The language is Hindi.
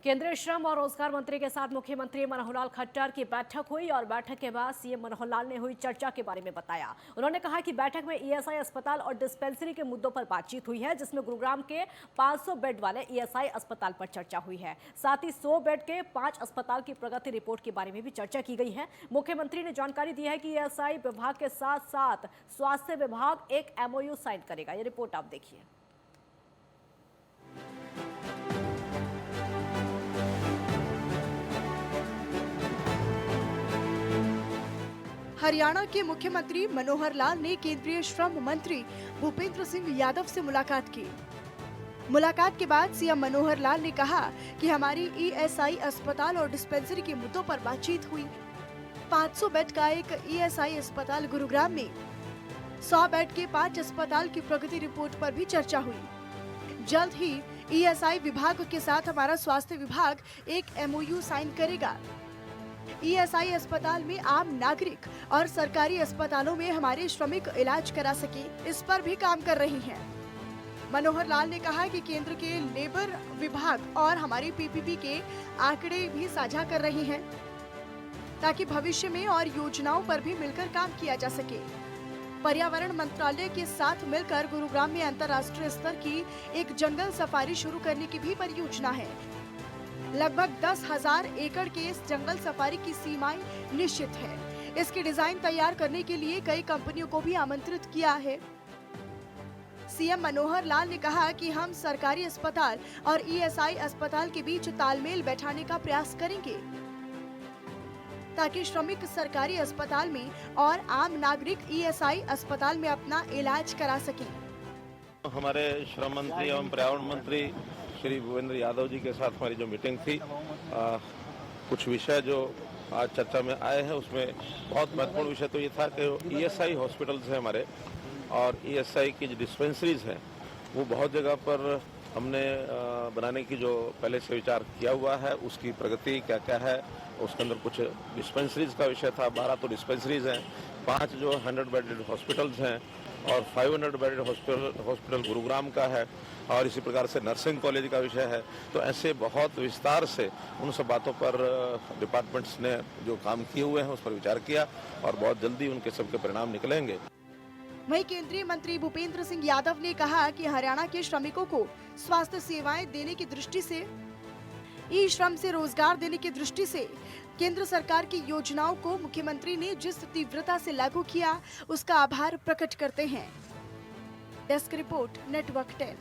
केंद्रीय श्रम और रोजगार मंत्री के साथ मुख्यमंत्री मनोहर लाल खट्टर की बैठक हुई और बैठक के बाद सीएम मनोहर लाल ने हुई चर्चा के बारे में बताया। उन्होंने कहा कि बैठक में ईएसआई अस्पताल और डिस्पेंसरी के मुद्दों पर बातचीत हुई है, जिसमें गुरुग्राम के 500 बेड वाले ईएसआई अस्पताल पर चर्चा हुई है। साथ ही 100 बेड के 5 अस्पताल की प्रगति रिपोर्ट के बारे में भी चर्चा की गई है। मुख्यमंत्री ने जानकारी दी है कि ईएसआई विभाग के साथ साथ स्वास्थ्य विभाग एक MOU साइन करेगा। ये रिपोर्ट आप देखिए। हरियाणा के मुख्यमंत्री मनोहर लाल ने केंद्रीय श्रम मंत्री भूपेंद्र सिंह यादव से मुलाकात की। मुलाकात के बाद सीएम मनोहर लाल ने कहा कि हमारी ईएसआई अस्पताल और डिस्पेंसरी के मुद्दों पर बातचीत हुई। 500 बेड का एक ईएसआई अस्पताल गुरुग्राम में, 100 बेड के 5 अस्पताल की प्रगति रिपोर्ट पर भी चर्चा हुई। जल्द ही ईएसआई विभाग के साथ हमारा स्वास्थ्य विभाग एक MOU साइन करेगा। ईएसआई अस्पताल में आम नागरिक और सरकारी अस्पतालों में हमारे श्रमिक इलाज करा सके, इस पर भी काम कर रही हैं। मनोहर लाल ने कहा कि केंद्र के लेबर विभाग और हमारी PPP के आंकड़े भी साझा कर रही हैं, ताकि भविष्य में और योजनाओं पर भी मिलकर काम किया जा सके। पर्यावरण मंत्रालय के साथ मिलकर गुरुग्राम में अंतर्राष्ट्रीय स्तर की एक जंगल सफारी शुरू करने की भी परियोजना है। लगभग 10,000 एकड़ के इस जंगल सफारी की सीमाएं निश्चित है। इसकी डिजाइन तैयार करने के लिए कई कंपनियों को भी आमंत्रित किया है। सीएम मनोहर लाल ने कहा कि हम सरकारी अस्पताल और ईएसआई अस्पताल के बीच तालमेल बैठाने का प्रयास करेंगे, ताकि श्रमिक सरकारी अस्पताल में और आम नागरिक ईएसआई अस्पताल में अपना इलाज करा सकें। हमारे श्रम मंत्री एवं पर्यावरण मंत्री श्री भूपेंद्र यादव जी के साथ हमारी जो मीटिंग थी, कुछ विषय जो आज चर्चा में आए हैं उसमें बहुत महत्वपूर्ण विषय तो ये था कि ईएसआई हॉस्पिटल्स हैं हमारे और ईएसआई की जो डिस्पेंसरीज हैं वो बहुत जगह पर हमने बनाने की जो पहले से विचार किया हुआ है, उसकी प्रगति क्या क्या है। उसके अंदर कुछ डिस्पेंसरीज का विषय था, 12 तो डिस्पेंसरीज हैं, 5 जो 100 बेडेड हॉस्पिटल्स हैं और 500 बेडेड हॉस्पिटल गुरुग्राम का है और इसी प्रकार से नर्सिंग कॉलेज का विषय है। तो ऐसे बहुत विस्तार से उन सब बातों पर डिपार्टमेंट्स ने जो काम किए हुए हैं उस पर विचार किया और बहुत जल्दी उनके सबके परिणाम निकलेंगे। वहीं केंद्रीय मंत्री भूपेंद्र सिंह यादव ने कहा कि हरियाणा के श्रमिकों को स्वास्थ्य सेवाएं देने की दृष्टि से, ई श्रम से रोजगार देने की दृष्टि से केंद्र सरकार की योजनाओं को मुख्यमंत्री ने जिस तीव्रता से लागू किया, उसका आभार प्रकट करते हैं। Desk report, network 10।